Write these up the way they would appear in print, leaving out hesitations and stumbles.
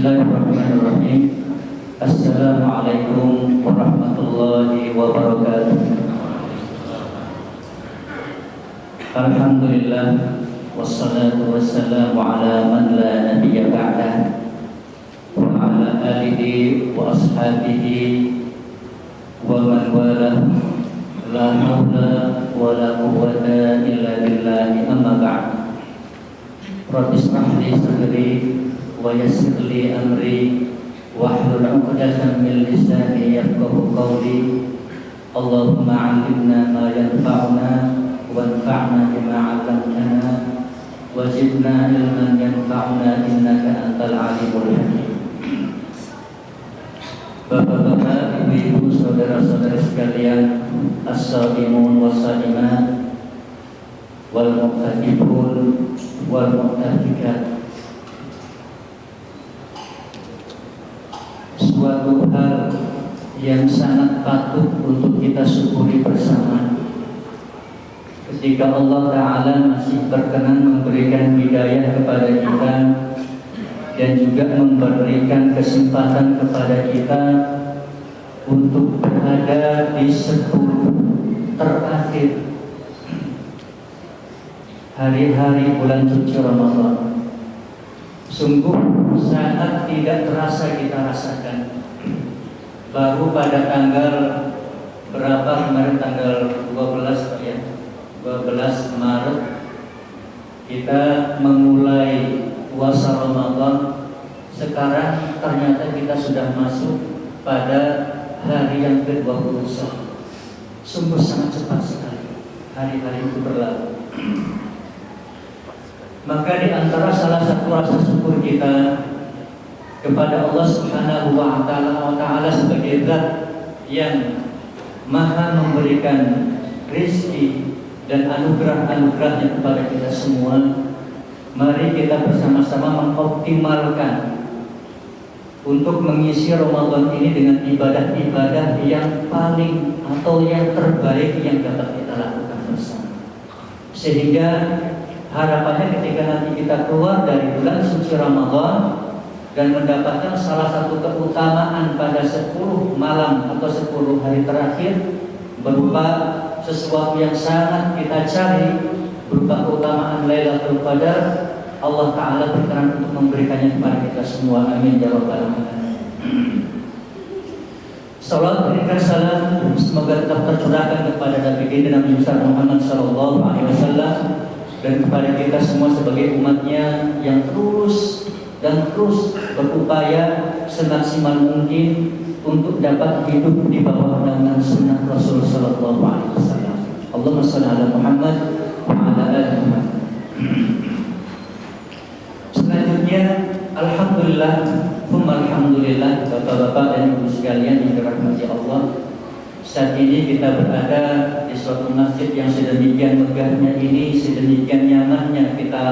Bismillahirrahmanirrahim. Assalamualaikum warahmatullahi wabarakatuh. Alhamdulillah, wassalatu wassalamu ala man la nabiyya ba'dah, wa ala alihi wa ashabihi wa man walah. La haula wa la quwwata illa billahi, amma ba'd. Rabbi shrah li sadri wa yassir li amri wahlul 'uqdatam min lisani yafqahu qawli. Allahumma 'allimna ma yanfa'una wanfa'na bima 'allamtana wa zidna ilman yanfa'una innaka antal 'alimul hakim. Bapak-bapak, ibu-ibu, saudara-saudara sekalian, as-shaimun was-shaimat wal muqtatifun wal muqtafikat. Suatu hal yang sangat patut untuk kita syukuri bersama ketika Allah Ta'ala masih berkenan memberikan hidayah kepada kita dan juga memberikan kesempatan kepada kita untuk berada di 10 terakhir hari-hari bulan suci Ramadan. Sungguh sangat tidak terasa kita rasakan. Baru pada tanggal berapa kemarin, tanggal 12 ya, 12 Maret kita memulai puasa Ramadan. Sekarang ternyata kita sudah masuk pada hari yang ke-21. Sungguh sangat cepat sekali hari-hari itu berlalu. Maka di antara salah satu rasa syukur kita kepada Allah Subhanahu wa Ta'ala sebagai zat yang maha memberikan rezeki dan anugerah-anugerahnya kepada kita semua, mari kita bersama-sama mengoptimalkan untuk mengisi Ramadan ini dengan ibadah-ibadah yang paling atau yang terbaik yang dapat kita lakukan bersama. Sehingga harapannya ketika nanti kita keluar dari bulan suci Ramadan dan mendapatkan salah satu keutamaan pada 10 malam atau 10 hari terakhir berupa sesuatu yang sangat kita cari, berupa keutamaan Lailatul Qadar, Allah Ta'ala berkenan untuk memberikannya kepada kita semua. Amin ya rabbal alamin. Salawat berikan salam semoga tetap tercurahkan kepada Nabi kita Nabi Muhammad sallallahu alaihi wasallam dan kepada kita semua sebagai umatnya yang terus berupaya semaksimal mungkin untuk dapat hidup di bawah naungan sunnah Rasul sallallahu alaihi wasallam. Allahumma shalli ala Muhammad wa ala ali Muhammad. Selanjutnya, alhamdulillah, alhamdulillah, bapak-bapak dan ibu sekalian yang dirahmati Allah. Saat ini kita berada di suatu masjid yang sedemikian megahnya ini, sedemikian nyamannya kita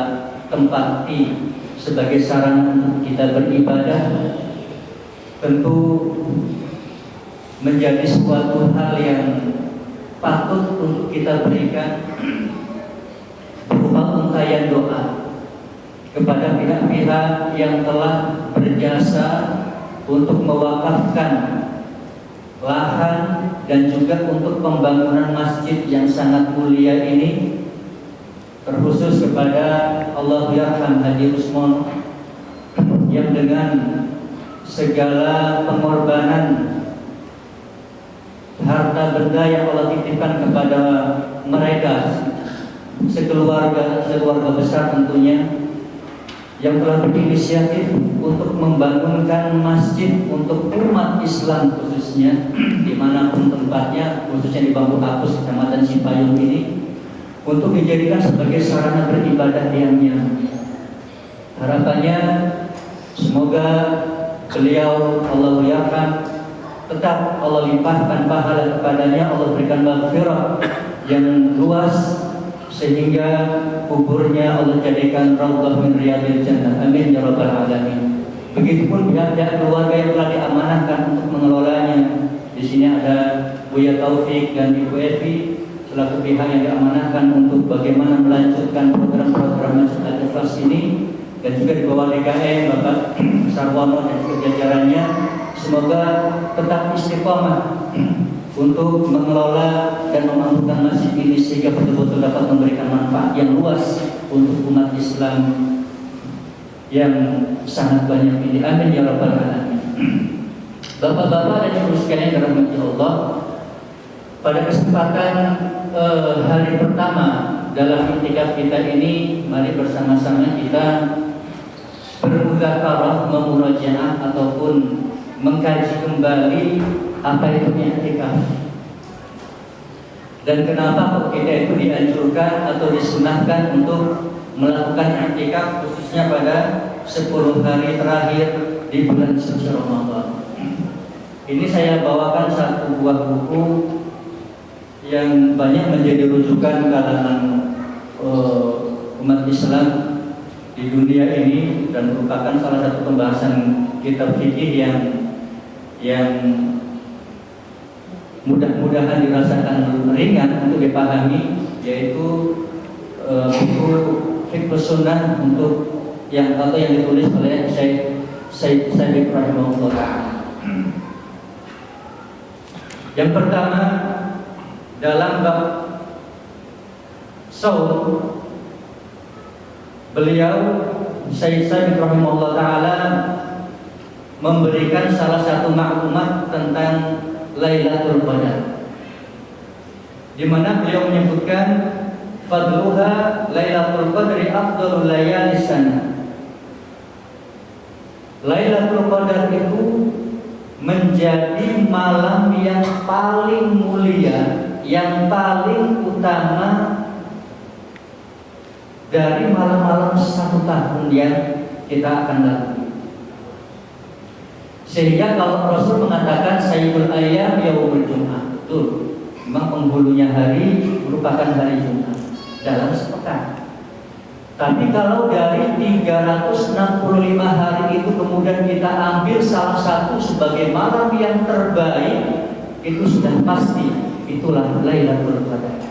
tempati sebagai sarana untuk kita beribadah. Tentu menjadi suatu hal yang patut untuk kita berikan berupa untayan doa kepada pihak-pihak yang telah berjasa untuk mewakafkan lahan dan juga untuk pembangunan masjid yang sangat mulia ini, terkhusus kepada Allahyarham Haji Usman yang dengan segala pengorbanan harta benda yang Allah titipkan kepada mereka sekeluarga besar tentunya, yang telah berinisiatif untuk membangunkan masjid untuk umat Islam khususnya dimanapun tempatnya, khususnya di Bambu Apus, Kecamatan Cipayung ini, untuk dijadikan sebagai sarana beribadah yang nyaman. Harapannya semoga beliau Allah yarham, tetap Allah limpahkan pahala kepadanya, Allah berikan maghfirah yang luas sehingga kuburnya Allah jadikan raudhah min riyadil jannah. Amin ya rabbal alamin. Begitupun pihak-pihak keluarga yang telah diamanahkan untuk mengelolanya. Di sini ada Buya Taufik dan Ibu Evi selaku pihak yang diamanahkan untuk bagaimana melanjutkan program-program Masjid Al-Ikhlas ini, dan juga di bawah DKM Bapak Sarwono dan jajarannya, semoga tetap istiqomah untuk mengelola dan memampukan masjid ini sehingga betul-betul dapat memberikan manfaat yang luas untuk umat Islam yang sangat banyak ini. Amin ya rabbal alamin. Bapak-bapak dan ibu sekalian yang dirahmati Allah, pada kesempatan hari pertama dalam iktikaf kita ini, mari bersama-sama kita bermudzakarah, memurojaah ataupun mengkaji kembali apa itu iktikaf dan kenapa kok kita itu dianjurkan atau disunahkan untuk melakukan iktikaf khususnya pada 10 hari terakhir di bulan suci Ramadan. Ini saya bawakan satu buah buku yang banyak menjadi rujukan kalangan umat Islam di dunia ini dan merupakan salah satu pembahasan kitab fikih yang mudah-mudahan dirasakan ringan untuk dipahami, yaitu buku Fiqh Sunnah untuk yang ditulis oleh Syekh Sabiq rahimahullah ta'ala. Yang pertama, dalam bab saum, beliau Syekh Sabiq rahimahullah ta'ala memberikan salah satu maklumat tentang Lailatul Qadar, di mana beliau menyebutkan fadluha Lailatul Qadri afdalul layalis sana. Lailatul Qadar itu menjadi malam yang paling mulia, yang paling utama dari malam-malam 1 tahun yang kita akan lalui. Sehingga kalau Rasul mengatakan Sayyidul Ayyam Yaumul Jum'ah, betul, memang penghulunya hari merupakan hari Jumat dalam sepekan. Tapi kalau dari 365 hari itu kemudian kita ambil salah satu sebagai malam yang terbaik, itu sudah pasti itulah Lailatul Qadar.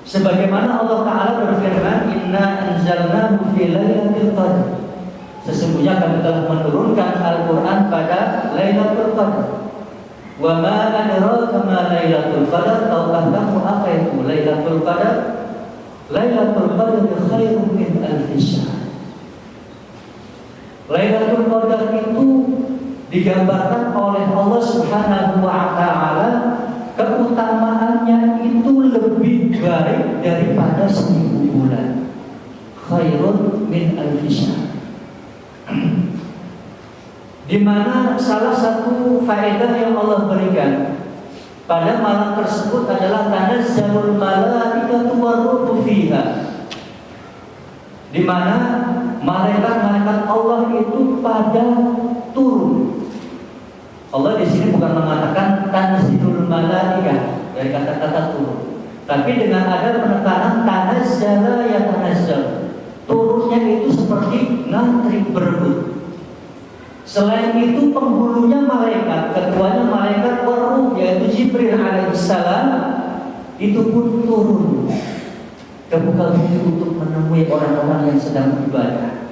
Sebagaimana Allah Ta'ala berfirman, Inna anzalnahu fi Lailatul Qadar. Sesungguhnya kami telah menurunkan Al-Quran pada Lailatul Qadar. Wa ma adraka ma Lailatul Qadar, tahukah kamu apa itu Lailatul Qadar? Lailatul Qadar khairun min alfi syahr. Lailatul Qadar itu digambarkan oleh Allah Subhanahu wa ta'ala, keutamaannya itu lebih baik daripada 1000 bulan. Khairun min alfi syahr. Di mana salah satu faedah yang Allah berikan pada malam tersebut adalah tanazzalul malaikatu waruhu fiha, di mana malaikat-malaikat Allah itu pada turun. Allah di sini bukan mengatakan tanzilul malaikah dari kata-kata turun, tapi dengan ada penekanan tanazzala ya tanazzal, turunnya itu seperti ngantri berebut. Selain itu penghulunya malaikat, ketuanya malaikat waruh yaitu Jibril alaihissalam, itu pun turun ke muka bumi untuk menemui orang-orang yang sedang beribadah.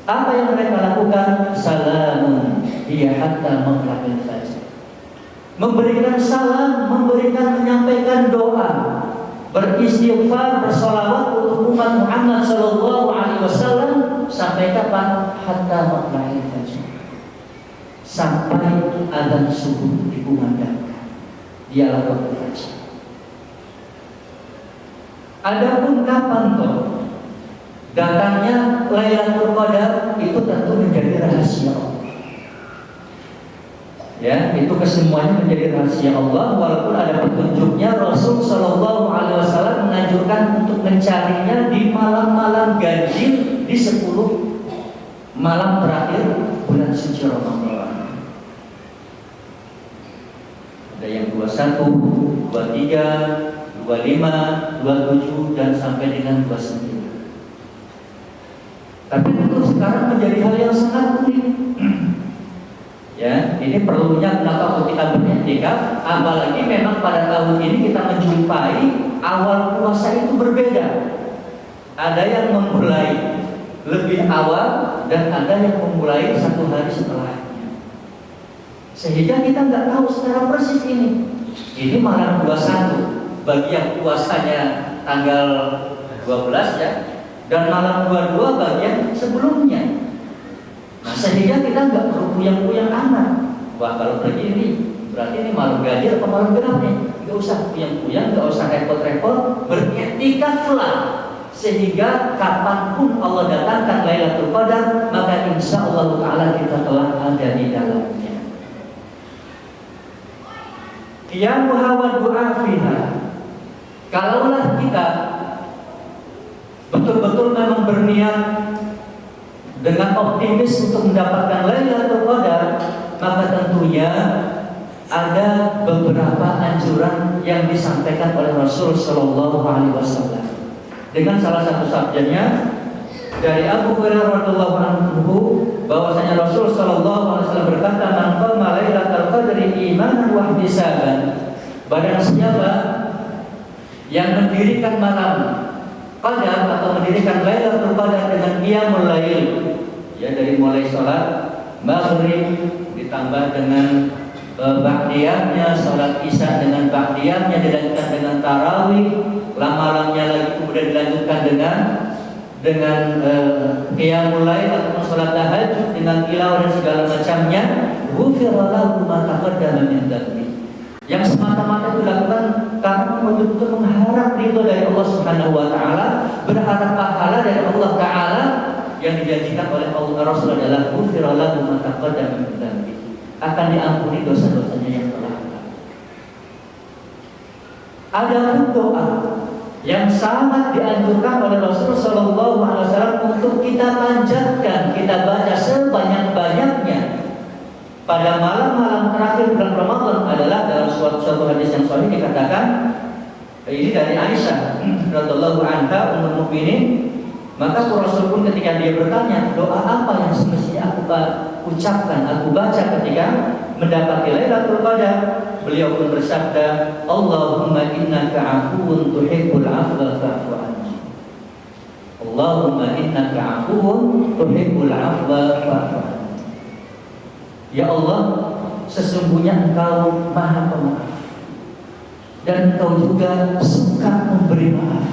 Apa yang mereka lakukan? Salamun hiya hatta matla'il fajr. Memberikan salam, menyampaikan doa, beristighfar, bersolawat untuk umat Muhammad sallallahu alaihi wasallam sampai kapan? Hatta matla'il fajr. Sampai adzan subuh dikumandangkan. Dialah waktu fajr. Adapun kapan toh datangnya Lailatul Qadar, itu tentu menjadi rahasia Allah. Ya, itu kesemuanya menjadi rahasia Allah. Walaupun ada petunjuknya, Rasul Shallallahu Alaihi Wasallam menganjurkan untuk mencarinya di malam-malam ganjil di 10 malam terakhir bulan suci Ramadan. Ada yang 21, 23, 25, 27 dan sampai dengan 29. Tapi itu sekarang menjadi hal yang sangat unik. Ya, ini perlunya kenapa kita beriktikaf, apalagi memang pada tahun ini kita menjumpai awal puasa itu berbeda. Ada yang memulai lebih awal dan ada yang memulai 1 hari setelahnya. Sehingga kita nggak tahu secara persis ini. Ini malam 21 bagi yang puasanya tanggal 12 ya, dan malam 22 bagi yang sebelumnya. Nah, sehingga kita nggak perlu puyang-puyang amat. Wah, kalau pergi ini berarti ini malam ganjil atau malam genap nih. Nggak usah puyang-puyang, nggak usah repot-repot, beriktikaflah. Sehingga kapanpun Allah datangkan Lailatul Qadar, maka insya Allah Ta'ala kita telah ada di dalamnya. Qiyamuha wa du'a fiha. Kalaulah kita betul-betul memang berniat dengan optimis untuk mendapatkan Lailatul Qadar, maka tentunya ada beberapa anjuran yang disampaikan oleh Rasul Shallallahu Alaihi Wasallam. Dengan salah satu sabdanya dari Abu Hurairah radhiyallahu anhu bahwasanya Rasul Shallallahu Alaihi Wasallam berkata, "Man qama Lailatul Qadri imanan wa ihtisaban." Barang siapa yang mendirikan malam Qadar atau mendirikan Lailatul Qadar dengan qiyamul lail, ya, dari mulai sholat maghrib ditambah dengan ba'diyahnya, sholat isya dengan ba'diyahnya, dilanjutkan dengan tarawih, malamnya lagi kemudian dilanjutkan dengan qiyamul lail atau sholat tahajud dengan tilawah dan segala macamnya, ghufira lahu ma taqaddama min dhanbi. Yang semata-mata dilakukan karena betul-betul mengharap ridho dari Allah Subhanahu wa Ta'ala, berharap pahala dari Allah Ta'ala. Yang dijanjikan oleh Allah Rasul adalah ghufira lahu ma taqaddama min dhanbi, akan diampuni dosa-dosanya yang telah lalu. Ada doa yang sangat dianjurkan oleh Rasul Shallallahu Alaihi Wasallam untuk kita panjatkan, kita baca sebanyak-banyaknya pada malam-malam terakhir bulan Ramadan adalah dalam suatu hadis yang sahih dikatakan, ini dari Aisyah radhiyallahu anha ummul mukminin. Maka Rasul pun ketika dia bertanya, doa apa yang semestinya aku ucapkan, aku baca ketika mendapati Lailatul Qadar, beliau pun bersabda, Allahumma innaka afuwun tuhibbul afwa fa'fu anni. Allahumma innaka afuwun tuhibbul afwa fa'fu anni. Ya Allah, sesungguhnya Engkau Maha Pemaaf dan Engkau juga suka memberi maaf.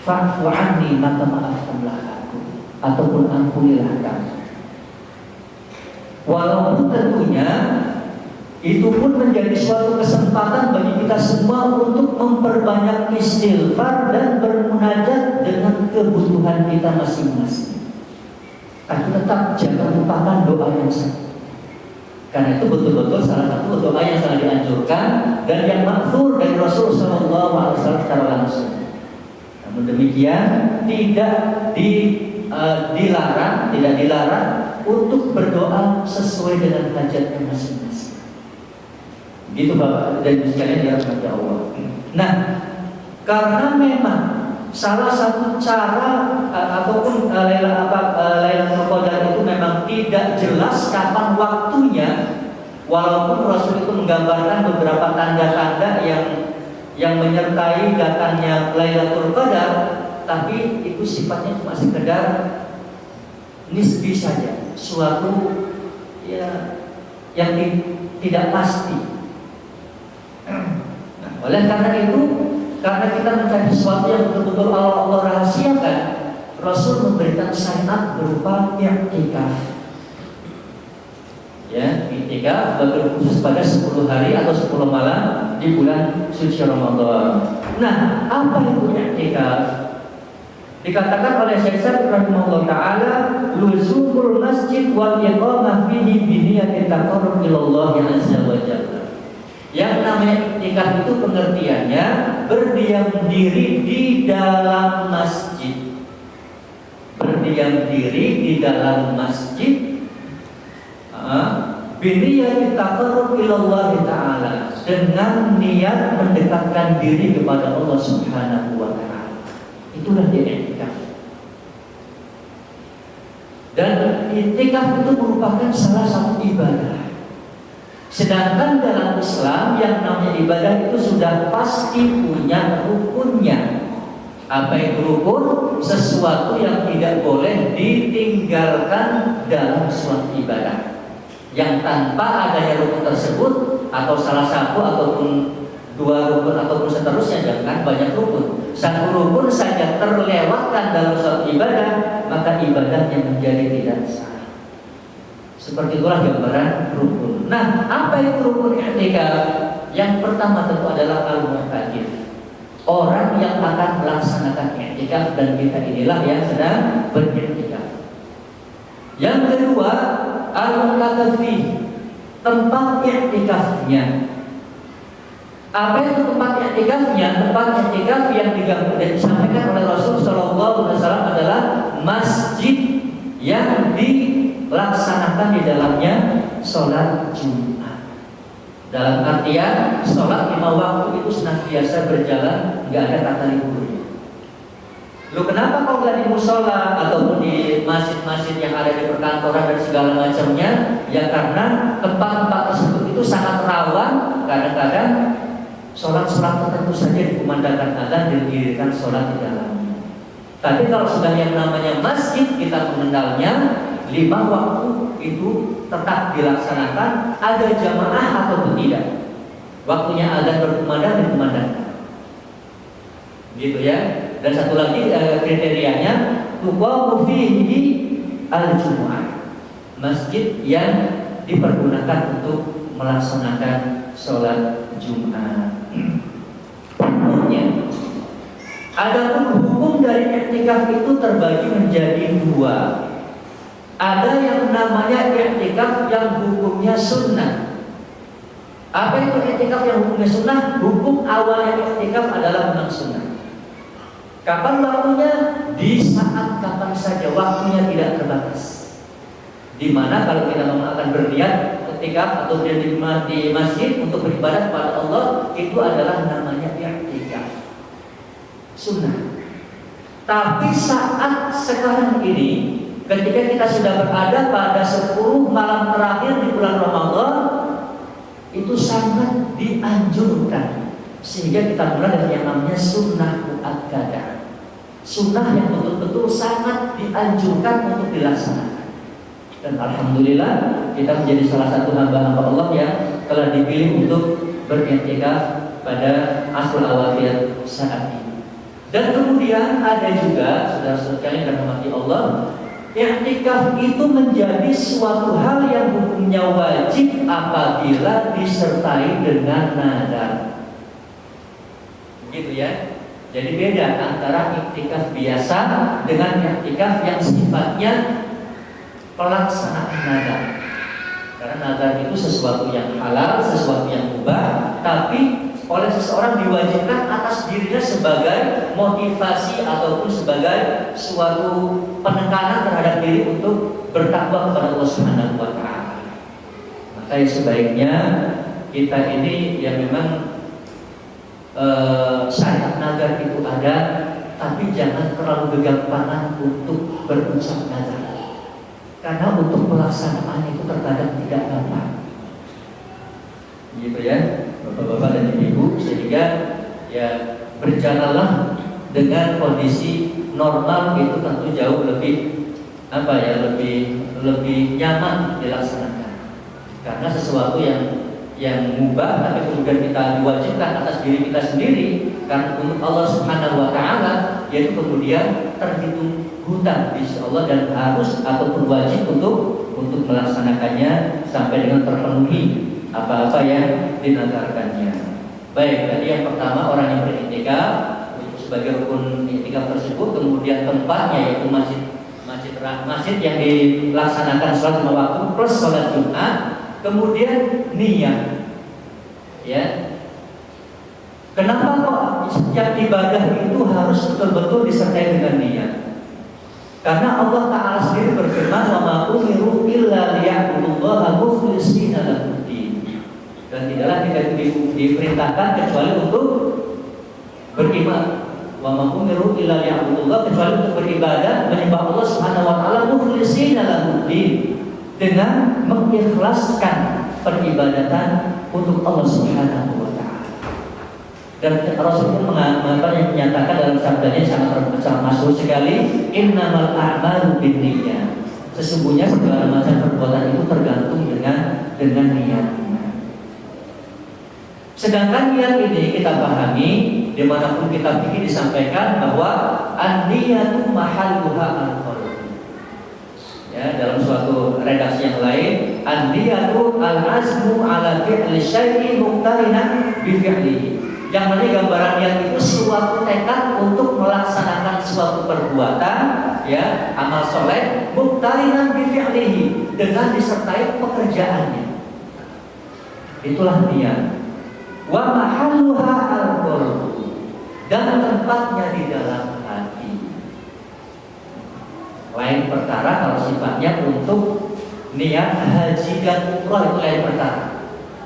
Fa'fu anni, maka maafkanlah aku ataupun ampunilah kami. Walaupun tentunya itu pun menjadi suatu kesempatan bagi kita semua untuk memperbanyak istighfar dan bermunajat dengan kebutuhan kita masing-masing. Tapi tetap jangan lupakan doa yang satu. Karena itu betul-betul salah satu doa yang sangat dianjurkan dan yang maghfur dari Rasul Sallallahu Alaihi Wasallam secara langsung. Namun demikian tidak dilarang untuk berdoa sesuai dengan hajatnya masing-masing. Gitu Bapak dan Ibu sekalian dirahmati Allah. Nah, karena memang salah satu cara ataupun Lailatul Qadar itu memang tidak jelas kapan waktunya, walaupun Rasul itu menggambarkan beberapa tanda-tanda yang menyertai datangnya Lailatul Qadar, tapi itu sifatnya cuma sekedar nisbi saja, suatu ya yang tidak pasti. Nah, oleh karena itu, karena kita mencari sesuatu yang betul-betul Allah rahasiakan, Rasul memberikan syariat berupa i'tikaf. Ya, i'tikaf berkhusus pada 10 hari atau 10 malam di bulan suci Ramadan. Nah, apa itu i'tikaf? Dikatakan oleh Syekh Sa'di rahimahullah taala, luzumul masjid wal iqamah fihi bi niyatin taqarrub ila Allah azza wa jalla. Yang namanya i'tikaf itu pengertiannya berdiam diri di dalam masjid. Berdiam diri di dalam masjid bi niyatin taqarrub ila Allah taala, dengan niat mendekatkan diri kepada Allah Subhanahu wa taala. Itulah dia i'tikaf. Dan i'tikaf itu merupakan salah satu ibadah. Sedangkan dalam Islam yang namanya ibadah itu sudah pasti punya rukunnya. Apa itu rukun? Sesuatu yang tidak boleh ditinggalkan dalam suatu ibadah. Yang tanpa adanya rukun tersebut atau salah satu ataupun dua rukun ataupun seterusnya, jangan banyak rukun. Satu rukun saja terlewatkan dalam suatu ibadah, maka ibadahnya menjadi tidak sah. Seperti itulah gambaran rukun. Nah, apa itu rukun i'tikaf? Yang pertama tentu adalah al-mu'takif. Orang yang akan melaksanakan i'tikaf, dan kita inilah yang sedang beriktikaf. Yang kedua, al-mu'takafi, tempat i'tikafnya. Apa itu tempat i'tikafnya? Tempat i'tikaf yang disampaikan oleh Rasul sallallahu alaihi wasallam adalah masjid yang dilaksanakan di dalamnya sholat Jumat. Dalam artian sholat 5 waktu itu senantiasa berjalan, nggak ada kata liburnya. Lu kenapa kau nggak di musola ataupun di masjid-masjid yang ada di perkantoran dan segala macamnya? Ya karena tempat-tempat tersebut itu sangat rawan. Kadang-kadang sholat-sholat tertentu saja dikumandangkan azan dan didirikan sholat di dalamnya. Tapi kalau sudah yang namanya masjid, kita mengenalnya 5 waktu itu tetap dilaksanakan, ada jamaah ataupun tidak. Waktunya azan berkumandang dikumandangkan, gitu ya. Dan satu lagi kriterianya tuqamu fihi al-jumu'ah, masjid yang dipergunakan untuk melaksanakan sholat Jumat. Hukumnya, adapun hukum dari i'tikaf itu terbagi menjadi 2. Ada yang namanya i'tikaf yang hukumnya sunnah. Apa itu i'tikaf yang hukumnya sunnah? Hukum awalnya i'tikaf adalah memang sunnah. Kapan waktunya? Di saat kapan saja, waktunya tidak terbatas. Dimana kalau kita memang akan berniat i'tikaf atau di masjid untuk beribadah kepada Allah, itu adalah namanya i'tikaf sunnah. Tapi saat sekarang ini, ketika kita sudah berada pada 10 malam terakhir di bulan Ramadan, itu sangat dianjurkan, sehingga kita mulai dari yang namanya sunnah muakkadah, sunnah yang betul-betul sangat dianjurkan untuk dilaksanakan. Dan alhamdulillah kita menjadi salah satu hamba-hamba Allah yang telah dipilih untuk beriktikaf pada asrul awakhir saat ini. Dan kemudian ada juga saudara-saudara sekalian yang dirahmati Allah, i'tikaf itu menjadi suatu hal yang hukumnya wajib apabila disertai dengan nadar. Begitu ya. Jadi beda antara i'tikaf biasa dengan i'tikaf yang sifatnya pelaksanaan nadar. Karena nadar itu sesuatu yang halal, sesuatu yang mubah, tapi oleh seseorang diwajibkan atas dirinya sebagai motivasi ataupun sebagai suatu penekanan terhadap diri untuk bertakwa kepada Allah Subhanahu wa taala. Maka sebaiknya kita ini ya memang syariat nadar itu ada, tapi jangan terlalu bergampangan untuk berucap nadar. Karena untuk pelaksanaan itu terkadang tidak gampang. Gitu ya, Bapak-bapak dan Ibu, sehingga ya berjalanlah dengan kondisi normal itu tentu jauh lebih lebih nyaman dilaksanakan. Karena sesuatu yang mubah tapi kemudian kita diwajibkan atas diri kita sendiri karena untuk Allah Subhanahu wa taala, yaitu kemudian terhitung hutang insya Allah dan harus ataupun wajib untuk melaksanakannya sampai dengan terpenuhi apa-apa yang dinadarkannya. Baik, tadi yang pertama orang yang beriktikaf sebagai rukun iktikaf tersebut, kemudian tempatnya yaitu masjid yang dilaksanakan sholat 5 waktu plus sholat Jumat, kemudian niat. Ya, kenapa kok setiap ibadah itu harus betul-betul disertai dengan niat? Karena Allah Ta'ala sendiri berfirman, wa ma umiru illa liya'budullaha mukhlishina lahu-d-din. Dan tidaklah kita diperintahkan kecuali untuk beriman. Wa ma umiru illa liya'budullaha, kecuali untuk beribadah menyembah Allah Subhanahu wa taala mukhlishina lahu-d-din, dengan mengikhlaskan peribadatan untuk Allah Subhanahu wa taala. Dan Rasul pun menyatakan dalam sabdanya sangat masyhur sekali, innamal a'malu binniyat. Sesungguhnya segala macam perbuatan itu tergantung dengan niatnya. Sedangkan niat ini kita pahami dimanapun kita pikir disampaikan bahwa an-niyatu mahalluha al-qalb. Ya, dalam suatu redaksi yang lain, an-niyatu al-azmu ala fi'li syai'in muqtarinan bi fi'lihi. Yang mana gambaran niat itu suatu tekad untuk melaksanakan suatu perbuatan, ya, amal soleh, muqtarinan bi fi'lihi, dengan disertai pekerjaannya. Itulah niat. Wa mahalluha al-qalb, dan tempatnya di dalam hati. Lain perkara kalau sifatnya untuk niat haji dan umrah, itu lain perkara.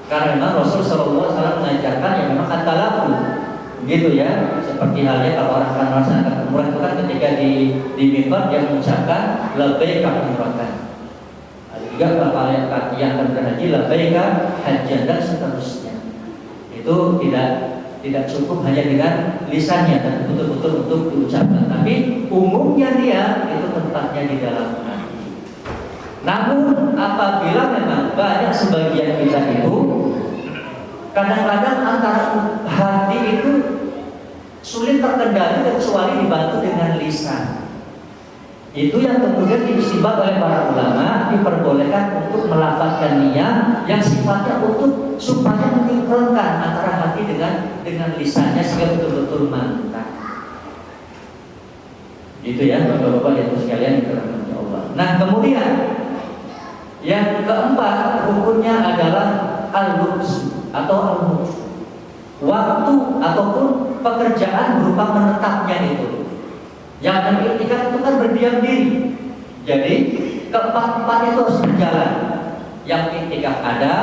Karena memang Rasul SAW mengajarkan yang memang at-talaffuz, gitu ya. Seperti halnya kalau orang akan melaksanakan umrah itu kan ketika di miqat dia mengucapkan labbaika umratan. Ada juga beberapa yang akan berhaji labbaika hajjan dan seterusnya. Itu tidak cukup hanya dengan lisannya, tapi betul-betul untuk diucapkan. Tapi umumnya dia itu tempatnya di dalam hati. Namun apabila memang banyak sebagian kita itu kadang-kadang antara hati itu sulit terkendali kecuali dibantu dengan lisan. Itu yang kemudian diistimbat oleh para ulama, diperbolehkan untuk melafazkan niat yang sifatnya untuk supaya menyinkronkan antara hati dengan lisannya sehingga betul-betul mantap. Gitu ya, Bapak-bapak yang sekalian dirahmati Allah. Nah, kemudian yang keempat rukunnya adalah al-lubs atau al-muf. Waktu ataupun pekerjaan berupa menetapnya itu. Yang akan iktikaf itu kan berdiam diri. Jadi keempat-empatnya itu harus berjalan. Yang iktikaf ada,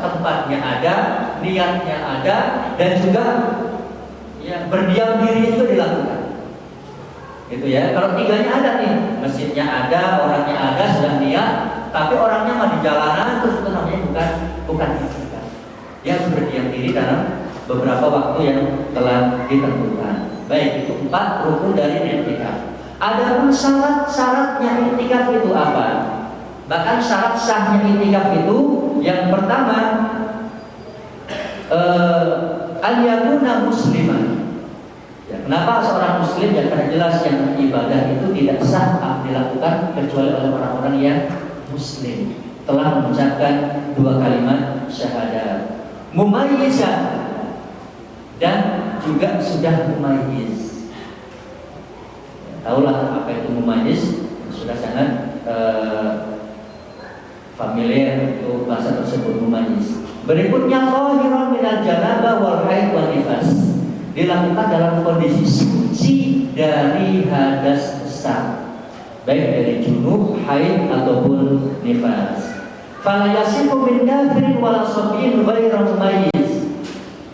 tempatnya ada, niatnya ada, dan juga ya, berdiam diri juga dilakukan. Gitu ya. Kalau tiganya ada nih, masjidnya ada, orangnya ada, sudah niat, tapi orangnya mah di jalanan, terus itu namanya bukan iktikaf. Dia harus berdiam diri dalam beberapa waktu yang telah ditentukan. Baik, itu 4 rukun dari iktikaf. Adapun syarat-syaratnya iktikaf itu apa? Bahkan syarat sahnya iktikaf itu yang pertama al-yakuna musliman. Ya, kenapa seorang muslim? Ya karena jelas yang ibadah itu tidak sah dilakukan kecuali oleh orang-orang yang muslim, telah mengucapkan 2 kalimat syahadat, mumayyizan, dan juga sudah mumayyiz. Tahulah apa itu mumayyiz, sudah sangat familiar itu bahasa tersebut mumayyiz. Berikutnya tahiran minal janabah wal haid wal nifas, dilakukan dalam kondisi suci dari hadas besar, baik dari junub, haid ataupun nifas. Fala yasifu min kafirin wala sabiyyin ghairu mumayyiz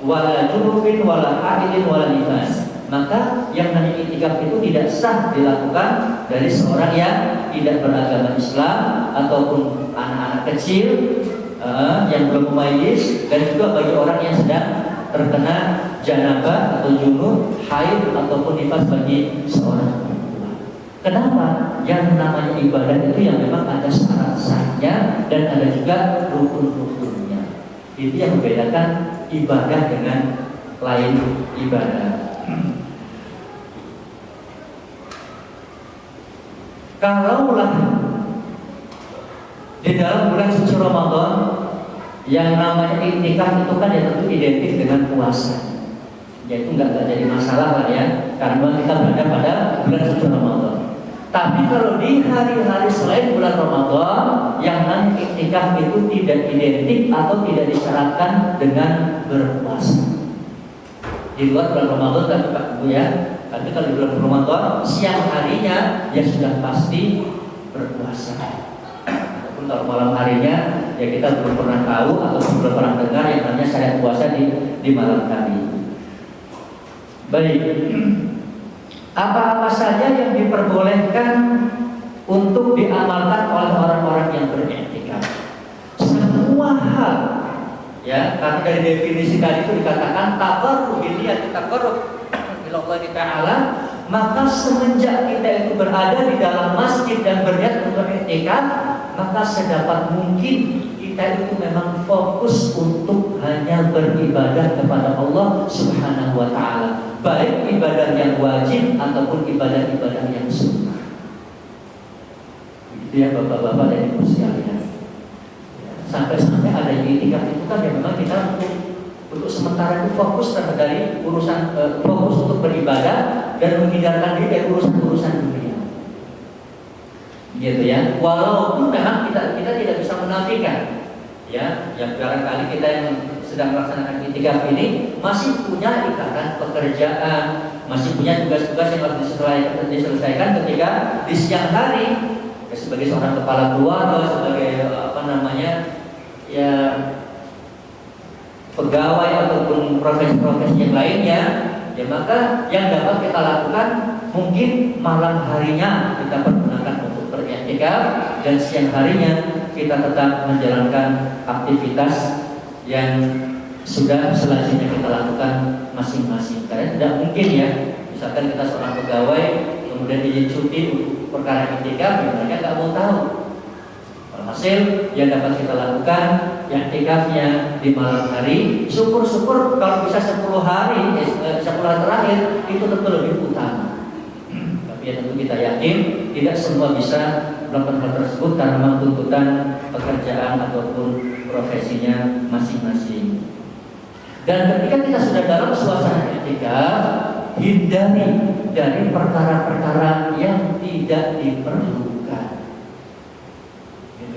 wala junubin wala haidin wala nifas. Maka yang namanya iktikaf itu tidak sah dilakukan dari seorang yang tidak beragama Islam ataupun anak-anak kecil yang belum mumayyiz, dan juga bagi orang yang sedang terkena janabah atau junub, haid ataupun nifas bagi seorang perempuan. Kenapa? Yang namanya ibadah itu yang memang ada syarat sahnya dan ada juga rukun-rukunnya. Itu yang membedakan ibadah dengan lain ibadah. Kalaulah di dalam bulan suci Ramadan yang namanya iktikaf itu kan ya tentu identik dengan puasa, yaitu nggak jadi masalah lah ya, karena kita berada pada bulan suci Ramadan. Tapi kalau di hari-hari selain bulan Ramadan yang namanya iktikaf itu tidak identik atau tidak disyaratkan dengan berpuasa. Di luar bulan Ramadan kan Pak Bu ya, tapi kalau di bulan Ramadan siang harinya ya sudah pasti berpuasa. Ataupun kalau malam harinya ya kita belum pernah tahu atau belum pernah dengar yang namanya syariat puasa di malam hari. Baik, apa-apa saja yang diperbolehkan untuk diamalkan oleh orang-orang yang beriktikaf? Semua hal Ya, karena dari definisi tadi itu dikatakan taqarrub niat taqarrub ila Allah Ta'ala, maka semenjak kita itu berada di dalam masjid dan berniat untuk i'tikaf, maka sedapat mungkin kita itu memang fokus untuk hanya beribadah kepada Allah Subhanahu wa Ta'ala, baik ibadah yang wajib ataupun ibadah-ibadah yang sunnah. Begitu ya Bapak-bapak dan Ibu sekalian. Sampai-sampai ada i'tikaf itu kan ya memang kita untuk sementara itu fokus dari urusan fokus untuk beribadah dan menghindarkan diri dari urusan-urusan dunia. Gitu ya. Walaupun memang kita tidak bisa menafikan ya, yang barangkali kita yang sedang melaksanakan i'tikaf ini masih punya ikatan pekerjaan, masih punya tugas-tugas yang harus diselesaikan ketika di siang hari ya, sebagai seorang kepala keluarga, sebagai ya pegawai ataupun profesi-profesi yang lainnya, ya maka yang dapat kita lakukan mungkin malam harinya kita pergunakan untuk beriktikaf dan siang harinya kita tetap menjalankan aktivitas yang sudah selanjutnya kita lakukan masing-masing. Karena tidak mungkin ya, misalkan kita seorang pegawai kemudian izin cuti untuk perkara iktikaf, ya mereka nggak mau tahu. Hasil yang dapat kita lakukan yang i'tikafnya di malam hari, syukur-syukur kalau bisa 10 hari 10 hari terakhir itu tentu lebih utama. Tapi ya tentu kita yakin tidak semua bisa melakukan hal tersebut karena memang tuntutan pekerjaan ataupun profesinya masing-masing. Dan ketika kita sudah dalam suasana i'tikaf, hindari dari perkara-perkara yang tidak diperlukan.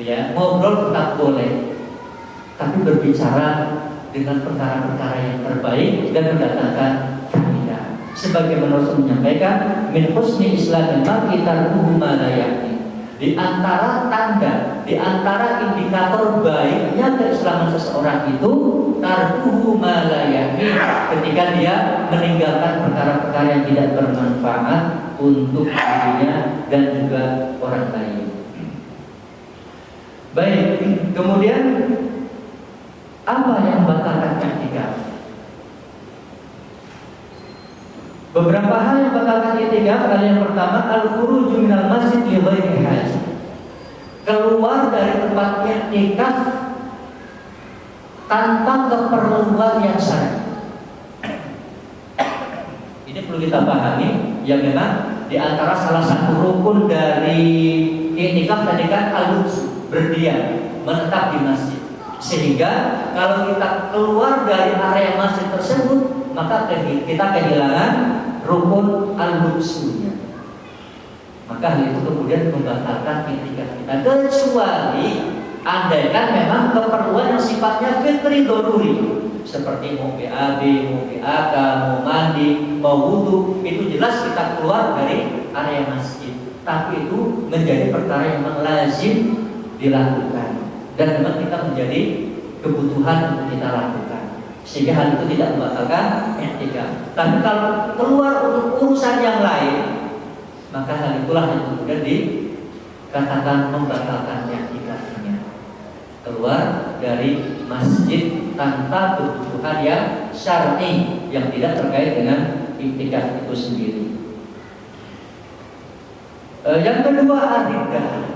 Ya, ngobrol tetap boleh, tapi berbicara dengan perkara-perkara yang terbaik dan mendatangkan faedah. Sebagaimana Rasul menyampaikan, min husni islamil mar'i tarkuhu ma la ya'ni. Di antara tanda, di antara indikator baiknya keislaman seseorang itu tarkuhu ma la ya'ni, ketika dia meninggalkan perkara-perkara yang tidak bermanfaat untuk dirinya dan juga orang lain. Baik, kemudian apa yang membatalkan i'tikaf? Beberapa hal yang membatalkan i'tikaf adalah yang pertama al-khuruju minal masjid li ghairi hajah. Keluar dari tempat i'tikaf tanpa keperluan yang syar'i. Ini perlu kita pahami, yang memang di antara salah satu rukun dari i'tikaf tadi kan al-lubs, berdiam, menetap di masjid. Sehingga kalau kita keluar dari area masjid tersebut, maka kita kehilangan rukun al-lubsunya. Maka hal itu kemudian membatalkan i'tikaf kita, kecuali andaikan memang keperluan yang sifatnya fitri doruri, seperti mau BAB, mau BAK, mau mandi, mau wudu, itu jelas kita keluar dari area masjid. Tapi itu menjadi perkara yang memang lazim dilakukan dan memang kita menjadi kebutuhan untuk kita lakukan, sehingga hal itu tidak membatalkan i'tikaf. Tapi kalau keluar untuk urusan yang lain, maka hal itulah yang kemudian dikatakan membatalkan i'tikafnya. Keluar dari masjid tanpa kebutuhan yang syar'i yang tidak terkait dengan i'tikaf itu sendiri. Yang kedua, ar-riddah,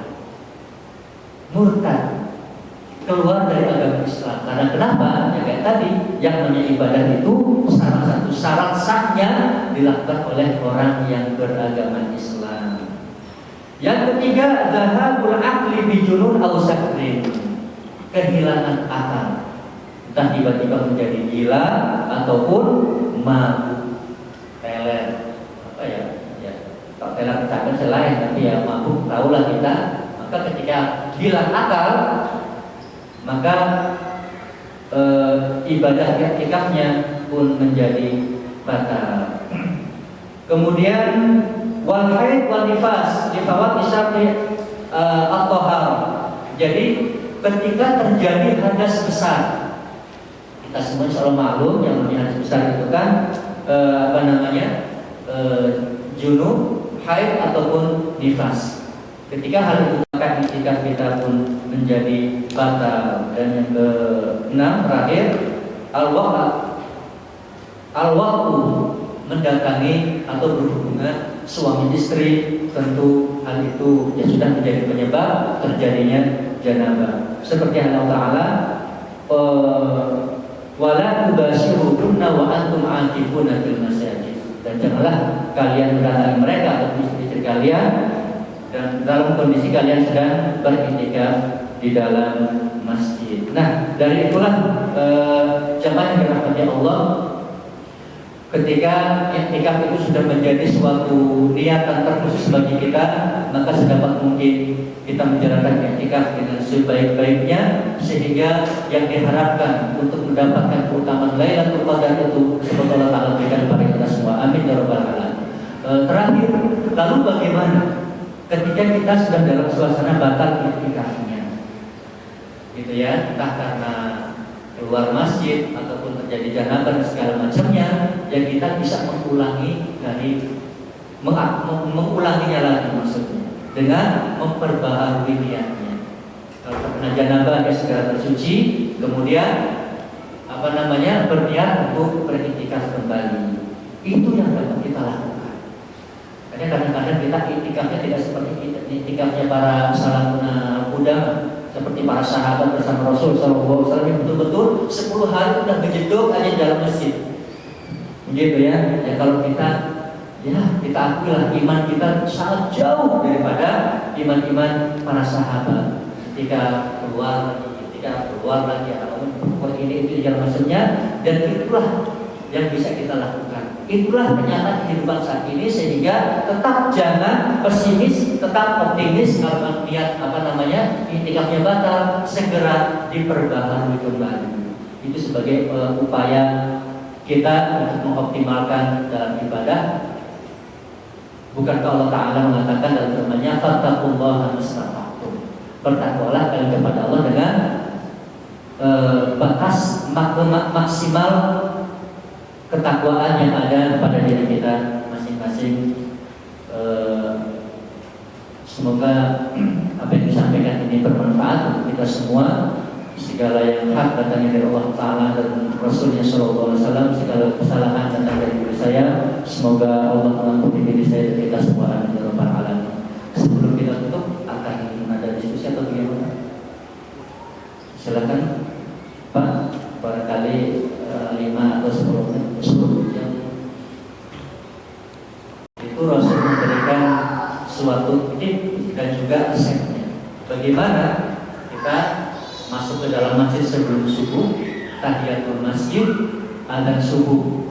murtad, keluar dari agama Islam. Karena kenapa? Ya kayak tadi, yang namanya ibadah itu salah satu syarat sahnya dilakukan oleh orang yang beragama Islam. Yang ketiga, zahabul aqli bijunun aw sakrin, kehilangan akal, entah tiba-tiba menjadi gila ataupun mabuk, teler, apa ya? Kalau teler kecapean selain, tapi ya mabuk tahulah kita. Maka ketika hilang akal, maka ibadah i'tikafnya pun menjadi batal. Kemudian wal haid wal nifas li fawati syarti at-thahar. Jadi ketika terjadi hadas besar, kita semua insyaallah maklum yang namanya hadas besar itu kan junub, haid ataupun nifas. Ketika hal itu maka iktikaf kita pun menjadi batal. Dan yang keenam terakhir, al-waqtu mendatangi atau berhubungan suami istri, tentu hal itu ya sudah menjadi penyebab terjadinya janabah. Seperti Allah Ta'ala, wala tubashiruhunna wa antum aakifuna fil masajid, dan janganlah kalian mendatangi mereka atau istri kalian dan dalam kondisi kalian sedang beriktikaf di dalam masjid. Nah, dari itulah jamaah yang dirahmati Allah, ketika iktikaf itu sudah menjadi suatu niatan terkhusus bagi kita, maka sedapat mungkin kita menjalankan iktikaf dengan sebaik-baiknya, sehingga yang diharapkan untuk mendapatkan keutamaan Lailatul Qadar itu semoga Allah Ta'ala berikan kepada kita semua. Amin ya rabbal alamin. Terakhir, lalu bagaimana ketika kita sedang dalam suasana batal iktikafnya, gitu ya, entah karena keluar masjid ataupun terjadi janabah dan segala macamnya, yang kita bisa mengulangi mengulanginya lagi, maksudnya dengan memperbaharui niatnya. Kalau terkena janabah dia segera bersuci, kemudian berniat untuk beriktikaf kembali. Itu yang dapat kita lakukan. Karena kadang-kadang kita iktikafnya tidak seperti iktikafnya para salafun qudamah, seperti para sahabat bersama Rasul SAW yang betul-betul 10 hari sudah berjedok aja di dalam masjid. Begitu ya. Ya kalau kita akuilah iman kita sangat jauh daripada iman-iman para sahabat. Ketika keluar lagi apapun ini itu di dalam masjidnya, dan itulah yang bisa kita lakukan. Itulah kenyataan kehidupan saat ini, sehingga tetap jangan pesimis, tetap optimis. Kalau niat iktikafnya batal, segera diperbaharui kembali. Itu sebagai upaya kita untuk mengoptimalkan dalam ibadah. Bukankah Allah Ta'ala mengatakan dalam firman-Nya, fattaqullaha mastata'tum, bertakwalah kalian kepada Allah dengan batas maksimal ketakwaan yang ada pada diri kita masing-masing. Semoga apa yang disampaikan ini bermanfaat untuk kita semua. Segala yang hak datangnya dari Allah Ta'ala dan Rasulnya SAW. Segala kesalahan datang dari diri saya, semoga Allah mengampuni diri saya dan kita semua. Amin ya rabbal alamin. Sebelum kita tutup, akan ada diskusi atau bagaimana? Silakan Pak, barangkali 5 atau 10 menit. Yang itu Rasul memberikan suatu tip dan juga resepnya. Bagaimana kita masuk ke dalam masjid sebelum subuh, tahiyatul masjid, adzan subuh,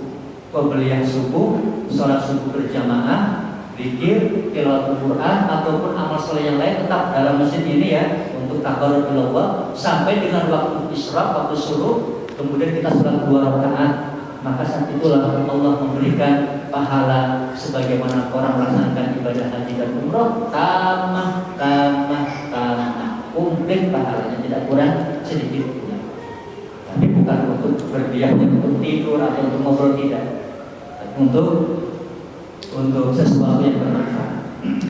qobliyah subuh, sholat subuh berjamaah, zikir, tilawatul Quran ataupun amal soleh yang lain tetap dalam masjid ini ya, untuk taqarrub ila Allah sampai dengan waktu isyraq, waktu suruh, kemudian kita sholat 2 rakaat. Maka saat itulah Allah memberikan pahala sebagaimana orang melaksanakan ibadah haji dan umrah, komplit pahalanya, tidak kurang sedikit pun. Tapi bukan untuk berdiam, untuk tidur atau untuk ngobrol, tidak. Untuk sesuatu yang bermanfaat.